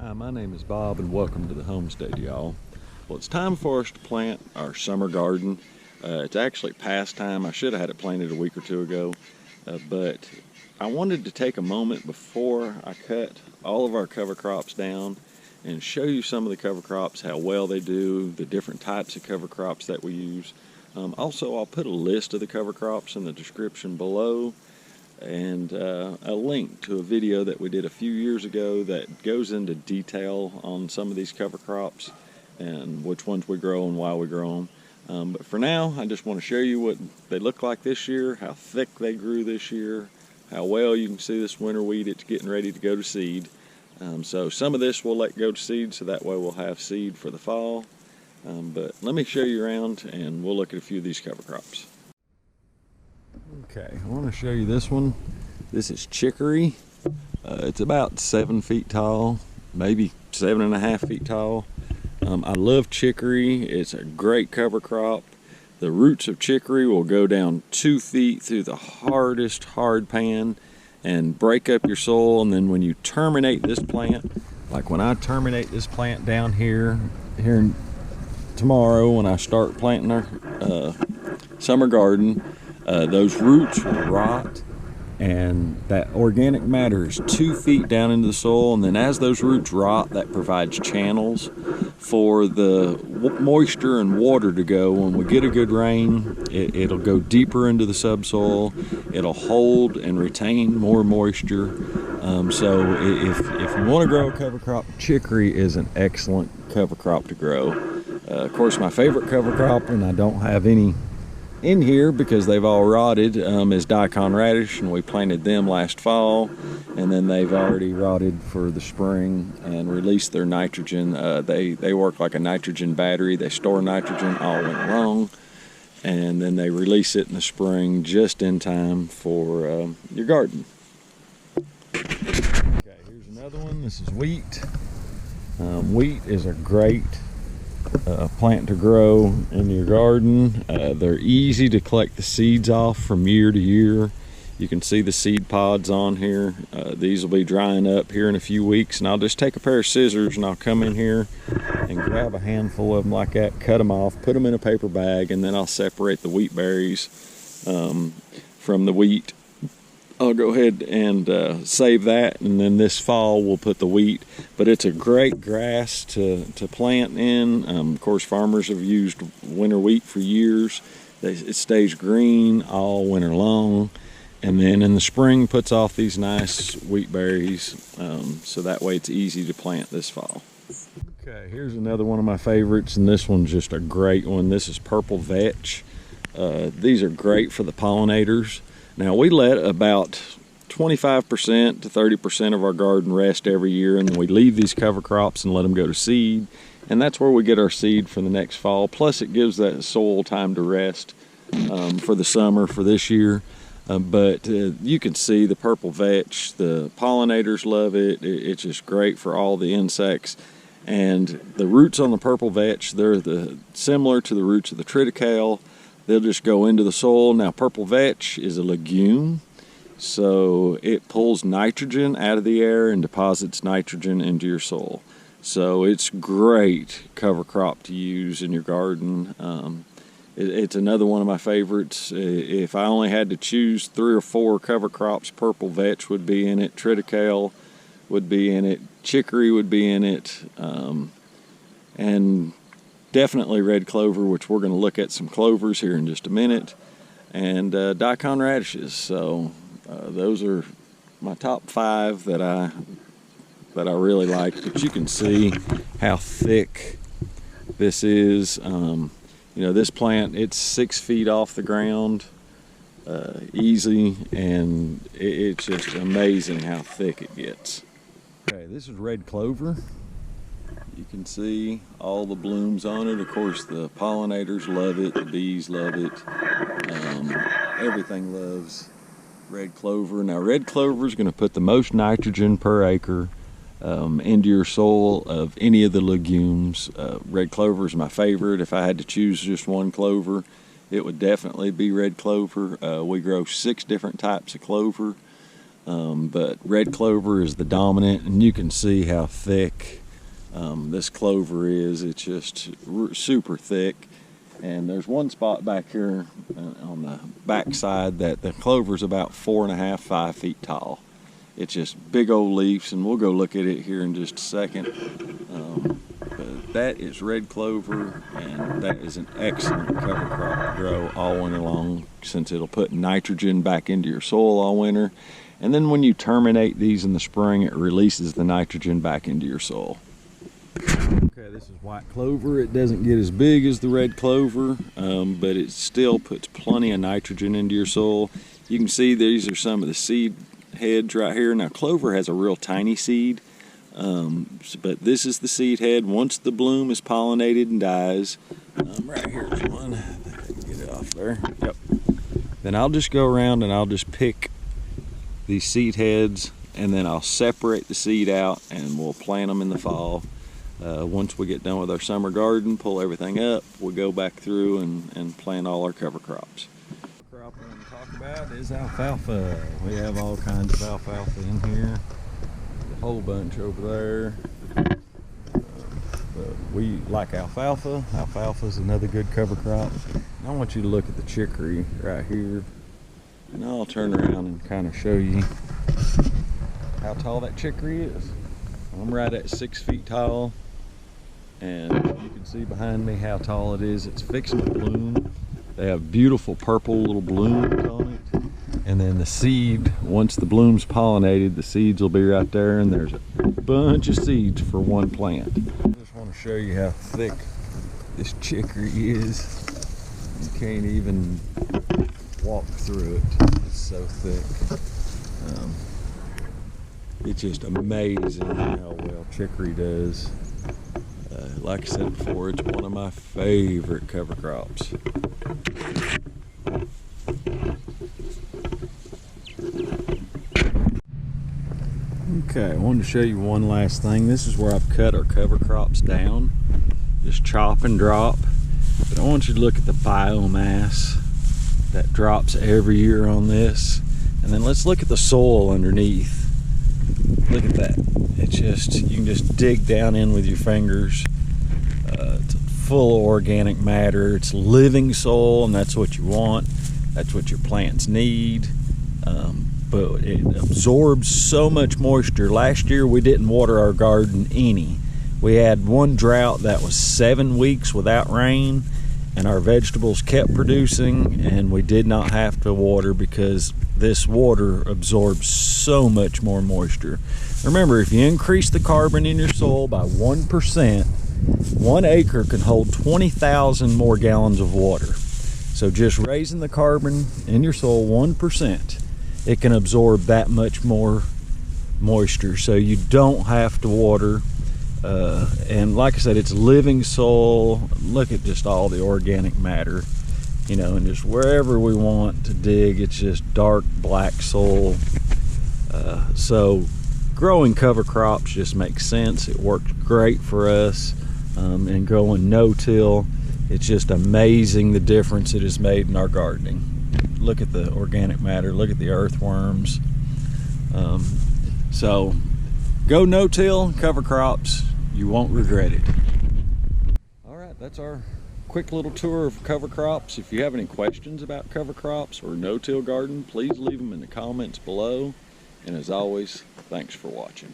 Hi, my name is Bob and welcome to the homestead, y'all. Well, it's time for us to plant our summer garden. It's actually past time. I should have had it planted a week or two ago, but I wanted to take a moment before I cut all of our cover crops down and show you some of the cover crops, how well they do, the different types of cover crops that we use. Also, I'll put a list of the cover crops in the description below, and a link to a video that we did a few years ago that goes into detail on some of these cover crops and which ones we grow and why we grow them. But for now, I just want to show you what they look like this year, how thick they grew this year, how well you can see this winter wheat. It's getting ready to go to seed. So some of this we'll let go to seed, so that way we'll have seed for the fall. But let me show you around and we'll look at a few of these cover crops. Okay, I want to show you this one. This is chicory. It's about 7 feet tall, maybe 7.5 feet tall. I love chicory. It's a great cover crop. The roots of chicory will go down 2 feet through the hardest hard pan and break up your soil. And then when you terminate this plant, like when I terminate this plant down here tomorrow, when I start planting our summer garden, those roots will rot, and that organic matter is 2 feet down into the soil, and then as those roots rot, that provides channels for the moisture and water to go. When we get a good rain, it'll go deeper into the subsoil. It'll hold and retain more moisture. So if you want to grow a cover crop, chicory is an excellent cover crop to grow. Of course, my favorite cover crop, and I don't have any in here because they've all rotted, is daikon radish, and we planted them last fall, and then they've already rotted for the spring and released their nitrogen. They work like a nitrogen battery. They store nitrogen all winter long, and then they release it in the spring just in time for your garden. Okay, here's another one. This is wheat. Wheat is a great plant to grow in your garden. They're easy to collect the seeds off from year to year. You can see the seed pods on here. These will be drying up here in a few weeks, and I'll just take a pair of scissors and I'll come in here and grab a handful of them like that, cut them off, put them in a paper bag, and then I'll separate the wheat berries from the wheat. I'll go ahead and save that, and then this fall we'll put the wheat. But it's a great grass to plant in. Of course, farmers have used winter wheat for years. It stays green all winter long, and then in the spring puts off these nice wheat berries, so that way it's easy to plant this fall. Okay, here's another one of my favorites, and this one's just a great one. This is purple vetch. These are great for the pollinators. Now, we let about 25% to 30% of our garden rest every year, and then we leave these cover crops and let them go to seed, and that's where we get our seed for the next fall. Plus, it gives that soil time to rest for the summer for this year. But you can see the purple vetch, the pollinators love it. It's just great for all the insects. And the roots on the purple vetch, they're similar to the roots of the Triticale. They'll just go into the soil. Now, purple vetch is a legume, so it pulls nitrogen out of the air and deposits nitrogen into your soil. So it's great cover crop to use in your garden. It's another one of my favorites. If I only had to choose 3 or 4 cover crops, purple vetch would be in it, Triticale would be in it, chicory would be in it, and definitely red clover, which we're going to look at some clovers here in just a minute, and daikon radishes. So those are my top 5 that I really like. But you can see how thick this is. You know, this plant, it's 6 feet off the ground easy, and it's just amazing how thick it gets. Okay, this is red clover. You can see all the blooms on it. Of course, the pollinators love it, the bees love it, everything loves red clover. Now, red clover is going to put the most nitrogen per acre into your soil of any of the legumes. Red clover is my favorite. If I had to choose just one clover, it would definitely be red clover. We grow 6 different types of clover. but red clover is the dominant, and you can see how thick this clover is. It's just super thick. And there's one spot back here on the back side that the clover's about 4.5, 5 feet tall. It's just big old leaves, and we'll go look at it here in just a second. But that is red clover, and that is an excellent cover crop to grow all winter long, since it'll put nitrogen back into your soil all winter. And then when you terminate these in the spring, it releases the nitrogen back into your soil. Okay, this is white clover. It doesn't get as big as the red clover, but it still puts plenty of nitrogen into your soil. You can see these are some of the seed heads right here. Now, clover has a real tiny seed, but this is the seed head. Once the bloom is pollinated and dies, right here's one. I think I can get it off there. Yep. Then I'll just go around and I'll just pick these seed heads, and then I'll separate the seed out, and we'll plant them in the fall. Once we get done with our summer garden, pull everything up, we'll go back through and plant all our cover crops. The crop I want to talk about is alfalfa. We have all kinds of alfalfa in here. A whole bunch over there. But we like alfalfa. Alfalfa is another good cover crop. And I want you to look at the chicory right here. And I'll turn around and kind of show you how tall that chicory is. I'm right at 6 feet tall. And you can see behind me how tall it is. It's fixing to bloom. They have beautiful purple little blooms on it. And then the seed, once the bloom's pollinated, the seeds will be right there, and there's a bunch of seeds for one plant. I just want to show you how thick this chicory is. You can't even walk through it. It's so thick. It's just amazing how well chicory does. Like I said before, it's one of my favorite cover crops. Okay, I wanted to show you one last thing. This is where I've cut our cover crops down. Just chop and drop. But I want you to look at the biomass that drops every year on this. And then let's look at the soil underneath. Look at that. It's just, you can just dig down in with your fingers. It's full of organic matter. It's living soil, and that's what you want. That's what your plants need. But it absorbs so much moisture. Last year we didn't water our garden any. We had one drought that was 7 weeks without rain, and our vegetables kept producing, and we did not have to water because this water absorbs so much more moisture. Remember, if you increase the carbon in your soil by 1%, 1 acre can hold 20,000 more gallons of water. So just raising the carbon in your soil 1%, it can absorb that much more moisture, so you don't have to water. And like I said, it's living soil. Look at just all the organic matter, you know, and just wherever we want to dig, it's just dark black soil. So growing cover crops just makes sense. It works great for us. And growing no-till, it's just amazing the difference it has made in our gardening. Look at the organic matter, look at the earthworms. So go no-till, cover crops, you won't regret it. All right, that's our quick little tour of cover crops. If you have any questions about cover crops or no-till garden, please leave them in the comments below. And as always, thanks for watching.